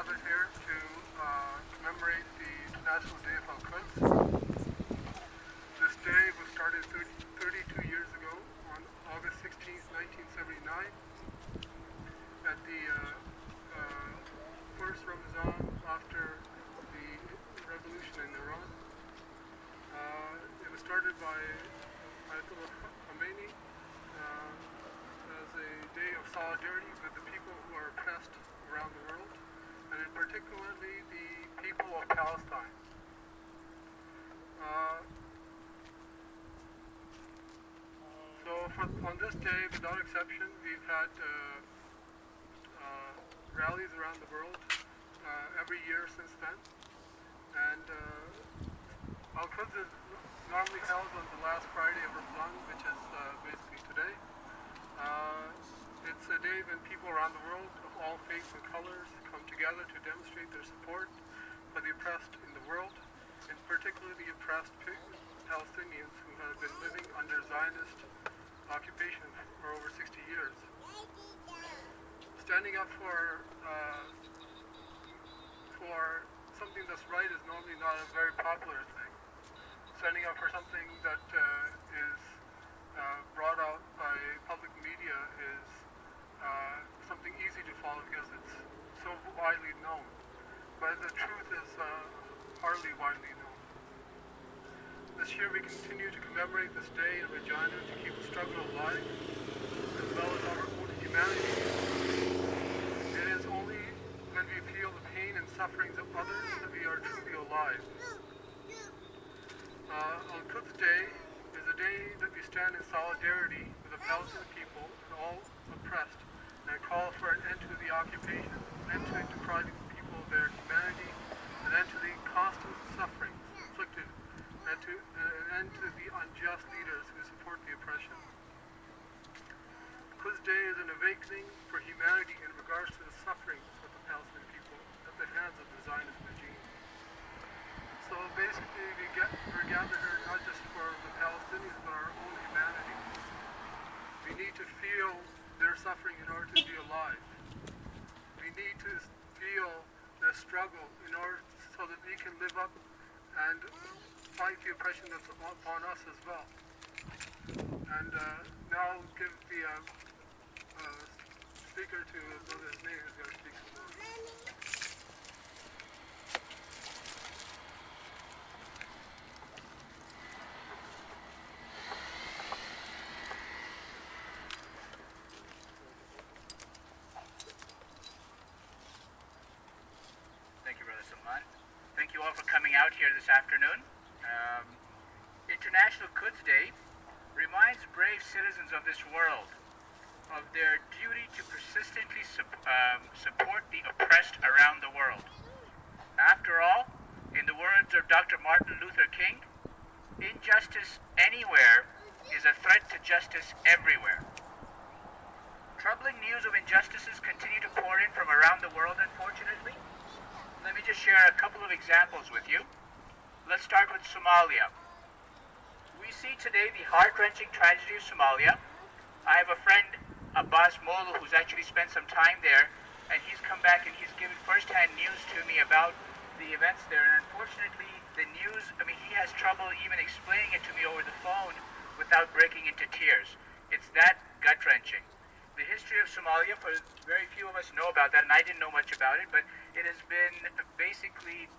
gathered here to commemorate the International Day of Al-Quds. This day was started 32 years ago on August 16th, 1979 at the first Ramadan after the revolution in Iran. It was started by Imam Khomeini as a day of solidarity with the people who are oppressed around the world, and in particularly the people of Palestine. On this day, without exception, we've had rallies around the world every year since then, and Al-Quds is normally held on the last Friday of Ramadan, which is basically today. It's a day when people around the world of all faiths and colors come together to demonstrate their support for the oppressed in the world, and particularly the oppressed Palestinians who have been living under zionist occupation for over 60 years. Standing up for something that's right is normally not a very popular thing. Standing up for something that is brought out by public media is something easy to follow because it's so widely known. But the truth is hardly widely known. This year we continue to commemorate this day in Regina to keep the struggle alive, as well as our own humanity. It is only when we feel the pain and sufferings of others that we are truly alive. Al-Quds Day is a day that we stand in solidarity with the Palestinian people and all oppressed, and call for an end to the occupation, an end to depriving the people of their humanity, an end to the constant suffering inflicted, and an end to the unjust leaders who support the oppression. Al-Quds Day is an awakening for humanity in regards to the sufferings of the Palestinian people at the hands of the Zionist regime. So basically we're gathered here not just for the Palestinians but our own humanity. We need to feel their suffering in order to be alive. We need to feel their struggle in order so that we can live up and fight the oppression that's upon us as well. And now I'll give the speaker to Brother Ismail, who's going to speak some more. Thank you, Brother Salman. Thank you all for coming out here this afternoon. International Quds Day reminds brave citizens of this world of their duty to persistently support the oppressed around the world. After all, in the words of Dr. Martin Luther King, injustice anywhere is a threat to justice everywhere. Troubling news of injustices continue to pour in from around the world, unfortunately. Let me just share a couple of examples with you. Let's start with Somalia. We see today the heart-wrenching tragedy of Somalia. I have a friend, Abbas Molu, who's actually spent some time there, and he's come back and he's given first-hand news to me about the events there. And unfortunately, the news, he has trouble even explaining it to me over the phone without breaking into tears. It's that gut-wrenching. The history of Somalia, for very few of us know about that, and I didn't know much about it, but it has been basically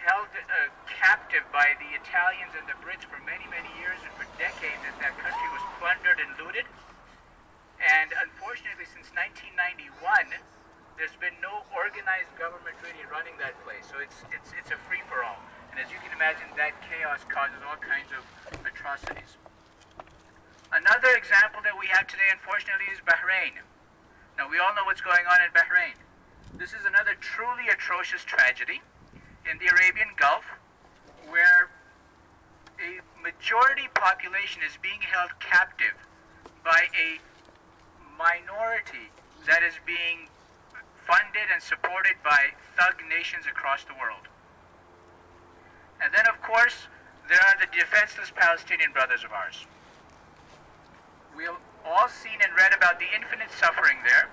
held captive by the Italians and the Brits for many, many years, and for decades that country was plundered and looted. And unfortunately, since 1991, there's been no organized government really running that place. So it's a free-for-all. And as you can imagine, that chaos causes all kinds of atrocities. Another example that we have today, unfortunately, is Bahrain. Now, we all know what's going on in Bahrain. This is another truly atrocious tragedy in the Arabian Gulf, where a majority population is being held captive by a minority that is being funded and supported by thug nations across the world. And then, of course, there are the defenseless Palestinian brothers of ours. We've all seen and read about the infinite suffering there.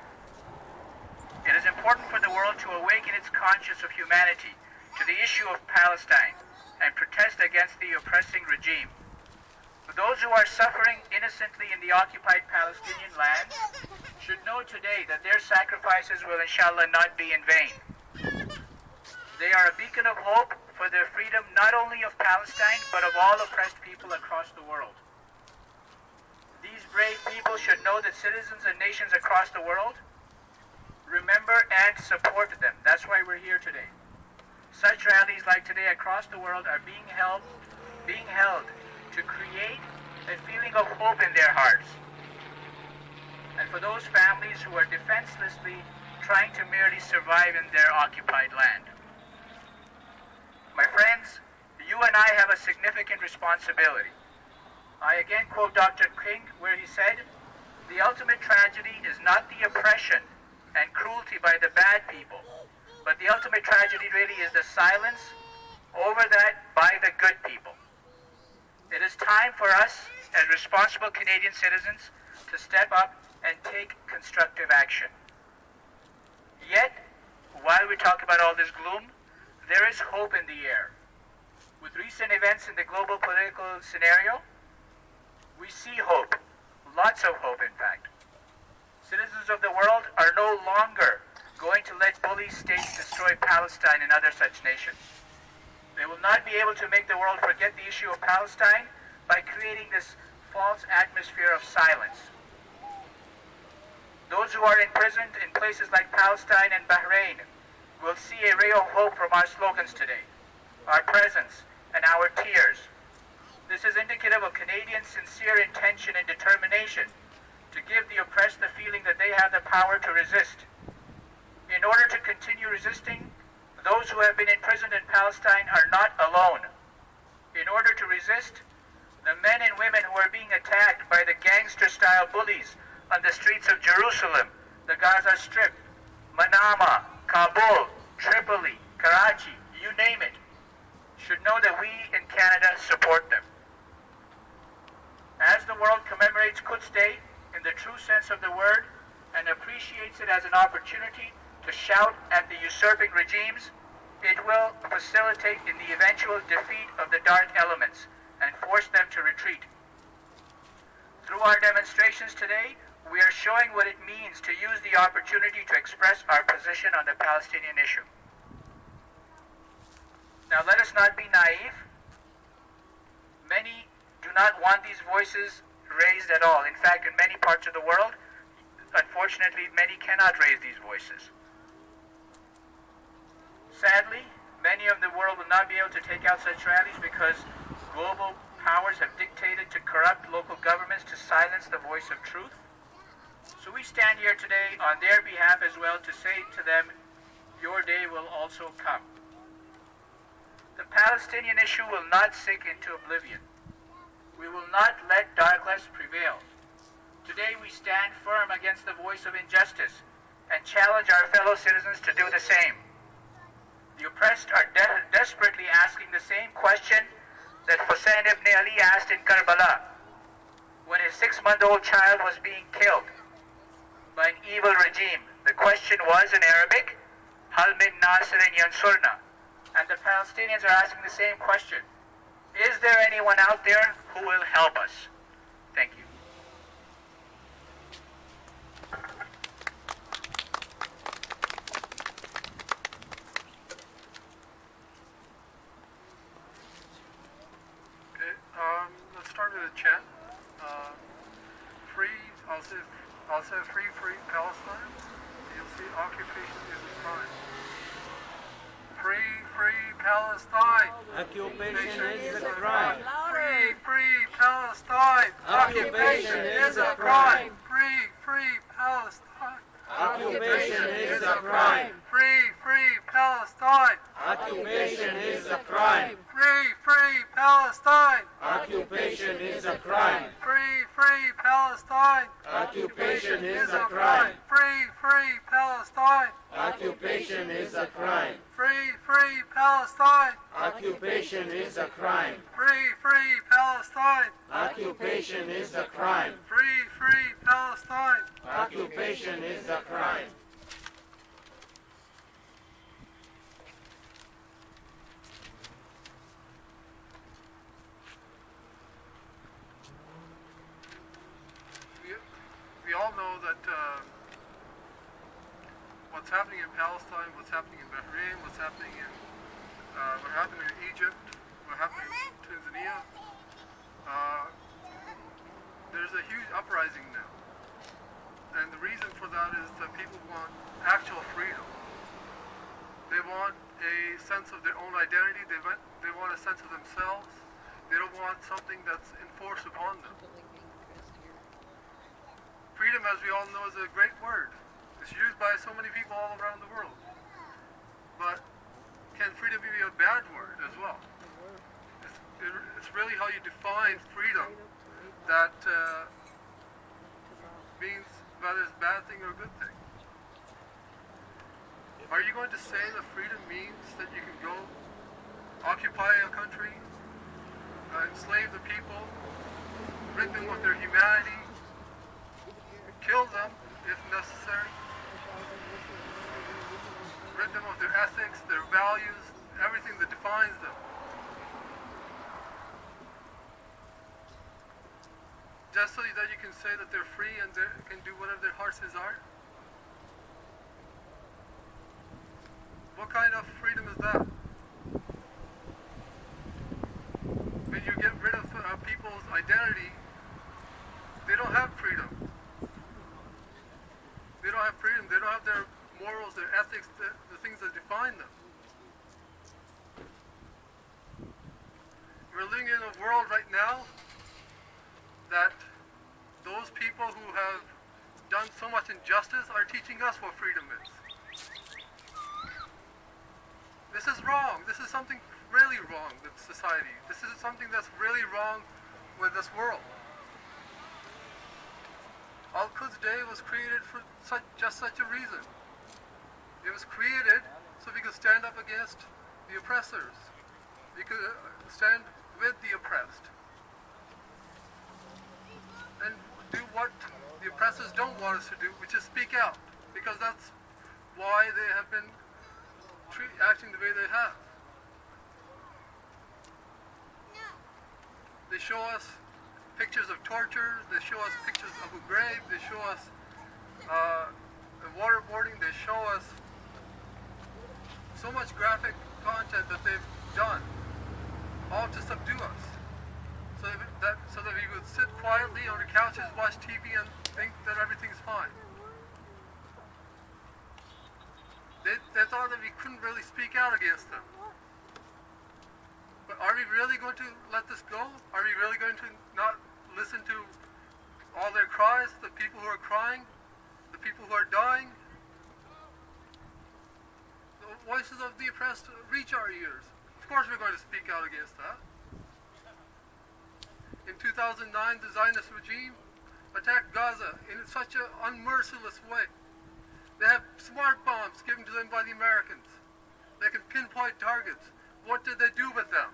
It is important for the world to awaken its conscience of humanity to the issue of Palestine and protest against the oppressing regime. Those who are suffering innocently in the occupied Palestinian lands should know today that their sacrifices will inshallah not be in vain. They are a beacon of hope for the freedom not only of Palestine but of all oppressed people across the world. These brave people should know that citizens and nations across the world remember and support them. That's why we're here today. Such rallies like today across the world are being held to create a feeling of hope in their hearts. And for those families who are defenselessly trying to merely survive in their occupied land. My friends, you and I have a significant responsibility. I again quote Dr. King where he said, "The ultimate tragedy is not the oppression and cruelty by the bad people, but the ultimate tragedy really is the silence over that by the good people." It is time for us as responsible Canadian citizens to step up and take constructive action. Yet, while we talk about all this gloom, there is hope in the air. With recent events in the global political scenario, we see hope, lots of hope in fact. Citizens of the world are no longer going to let bully states destroy Palestine and other such nations. They will not be able to make the world forget the issue of Palestine by creating this false atmosphere of silence. Those who are imprisoned in places like Palestine and Bahrain will see a ray of hope from our slogans today, our presence, and our tears. This is indicative of Canadians' sincere intention and determination to give the oppressed the feeling that they have the power to resist. In order to continue resisting, those who have been imprisoned in Palestine are not alone. In order to resist, the men and women who are being attacked by the gangster-style bullies on the streets of Jerusalem, the Gaza Strip, Manama, Kabul, Tripoli, Karachi, you name it, should know that we in Canada support them. As the world commemorates Quds Day in the true sense of the word and appreciates it as an opportunity to shout at the usurping regimes, it will facilitate in the eventual defeat of the dark elements and force them to retreat. Through our demonstrations today, we are showing what it means to use the opportunity to express our position on the Palestinian issue. Now let us not be naive. Many do not want these voices raised at all. In fact, in many parts of the world, unfortunately, many cannot raise these voices. Sadly, many of the world will not be able to take out such rallies because global powers have dictated to corrupt local governments to silence the voice of truth. So we stand here today on their behalf as well to say to them, your day will also come. The Palestinian issue will not sink into oblivion. We will not let darkness prevail. Today we stand firm against the voice of injustice and challenge our fellow citizens to do the same. The oppressed are desperately asking the same question that Hussein ibn Ali asked in Karbala when his 6-month-old child was being killed by an evil regime. The question was in Arabic, Hal min nasirin yansurna. And the Palestinians are asking the same question. Is there anyone out there who will help us? Thank you. Let's start with a chant. I'll say free Palestine. You'll see occupation is a crime. Free Palestine. Occupation is a crime. Free Palestine. Occupation is a crime. Free Palestine. Occupation is a crime. Free Palestine. Occupation is a crime. Free Palestine. Occupation is a crime. Free Palestine. Occupation is a crime. Free Palestine. Occupation is a crime. Free Palestine. Occupation is a crime. Free Palestine. Occupation is a crime. Free Palestine. Occupation is a crime. what's happening in Palestine, what's happening in Bahrain, what's happening in what happened in Egypt, what happened in Tanzania. There's a huge uprising now. And the reason for that is that people want actual freedom. They want a sense of their own identity. They want a sense of themselves. They don't want something that's enforced upon them. Freedom, as we all know, is a great word. It's used by so many people all around the world. But can freedom be a bad word as well? It's really how you define freedom that means whether it's a bad thing or a good thing. Are you going to say that freedom means that you can go occupy a country, enslave the people, rid them of their humanity, kill them if necessary, rid them of their ethics, their values, everything that defines them? Just so that you can say that they're free and they can do whatever their hearts desire? What kind of freedom is that? When you get rid of people's identity, they don't have freedom. They don't have freedom. They don't have their morals, their ethics, the things that define them. We're living in a world right now that those people who have done so much injustice are teaching us what freedom is. This is wrong. This is something really wrong with society. This is something that's really wrong with this world. Al-Quds Day was created for just such a reason. It was created so we could stand up against the oppressors. We could stand with the oppressed. And do what the oppressors don't want us to do, which is speak out. Because that's why they have been acting the way they have. They show us pictures of torture, they show us pictures of Abu Ghraib, they show us waterboarding, they show us so much graphic content that they've done, all to subdue us. So that we would sit quietly on the couches, watch TV, and think that everything's fine. They thought that we couldn't really speak out against them. But are we really going to let this go? Are we really going to not listen to all their cries, the people who are crying, the people who are dying? The voices of the oppressed reach our ears. Of course we're going to speak out against that. In 2009, the Zionist regime attacked Gaza in such an unmerciless way. They have smart bombs given to them by the Americans. They can pinpoint targets. What did they do with them?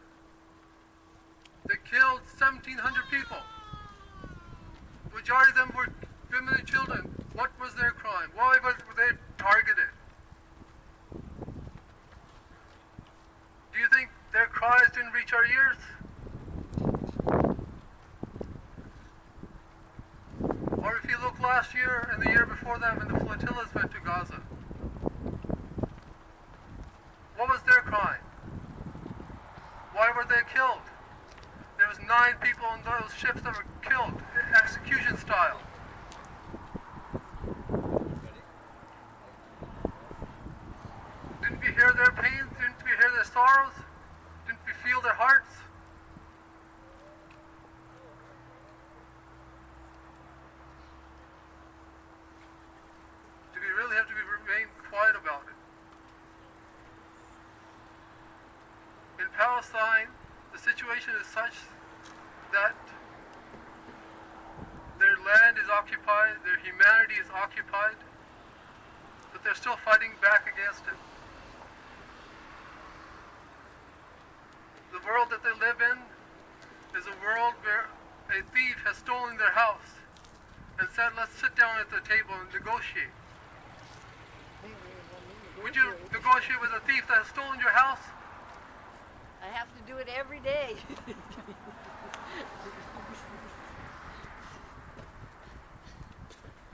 They killed 1,700 people. The majority of them were women and children. What was their crime? Why were they targeted? Do you think their cries didn't reach our ears? Or if you look last year and the year before that when the flotillas went to Gaza, what was their crime? Why were they killed? There was 9 people on those ships that were killed, execution style. Didn't we hear their pain? Didn't we hear their sorrows? Didn't we feel their hearts? Do we really have to remain quiet about it? In Palestine, the situation is such that their land is occupied, their humanity is occupied, but they're still fighting back against it. The world that they live in is a world where a thief has stolen their house and said, let's sit down at the table and negotiate. Would you negotiate with a thief that has stolen your house? I have to do it every day.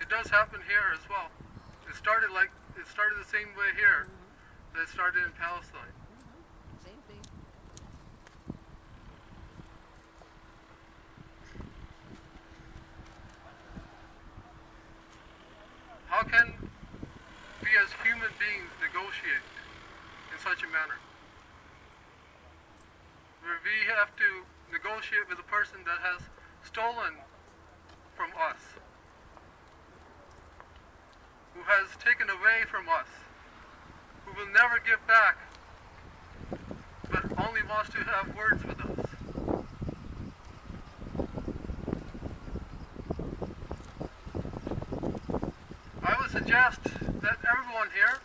It does happen here as well. It It started the same way here that it started in Palestine. Same thing. How can we as human beings negotiate in such a manner? Where we have to negotiate with a person that has stolen from us, who has taken away from us, who will never give back, but only wants to have words with us. I would suggest that everyone here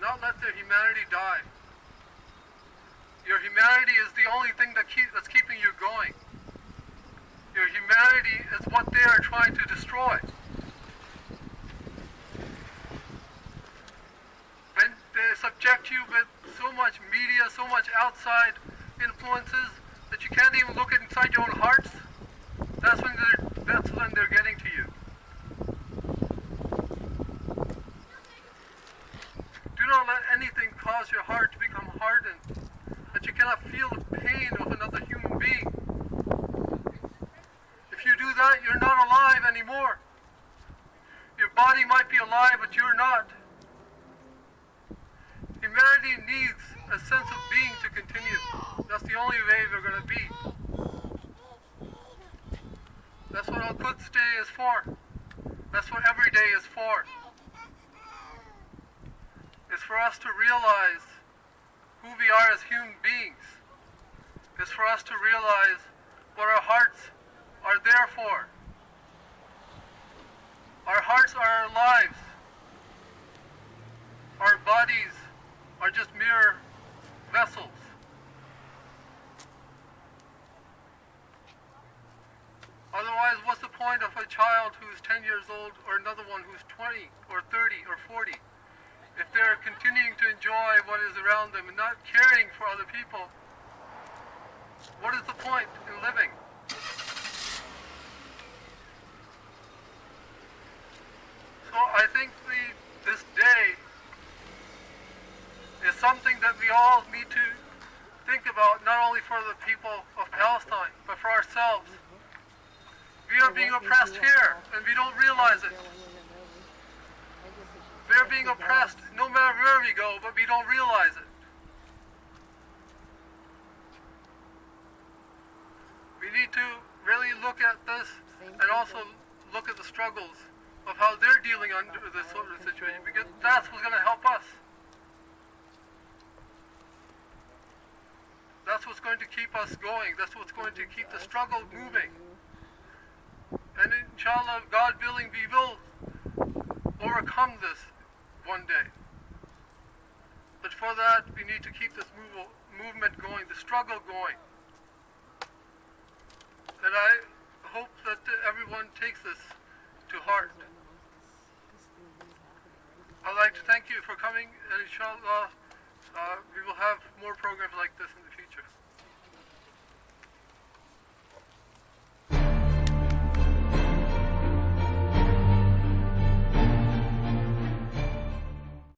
not let their humanity die. Your humanity is the only thing that's keeping you going. Your humanity is what they are trying to destroy. When they subject you with so much media, so much outside influences that you can't even look inside your own hearts, that's when they're getting to you. Do not let anything cause your heart to become hardened, that you cannot feel the pain of another human being. If you do that, you're not alive anymore. Your body might be alive, but you're not. Humanity needs a sense of being to continue. That's the only way we're going to be. That's what Al-Quds Day is for. That's what every day is for. It's for us to realize who we are as human beings. It's for us to realize what our hearts are there for. Our hearts are our lives. Our bodies are just mere vessels. Otherwise, what's the point of a child who's 10 years old or another one who's 20 or 30 or 40? If they're continuing to enjoy what is around them and not caring for other people, what is the point in living? So I think this day is something that we all need to think about, not only for the people of Palestine, but for ourselves. We are being oppressed here, and we don't realize it. We are being oppressed no matter where we go, but we don't realize it. We need to really look at this and also look at the struggles of how they're dealing under this sort of situation, because that's what's going to help us. That's what's going to keep us going. That's what's going to keep the struggle moving. And inshallah, God willing, we will overcome this one day. But for that, we need to keep this movement going, the struggle going. And I hope that everyone takes this to heart. I'd like to thank you for coming, and inshallah, we will have more programs like this in the future.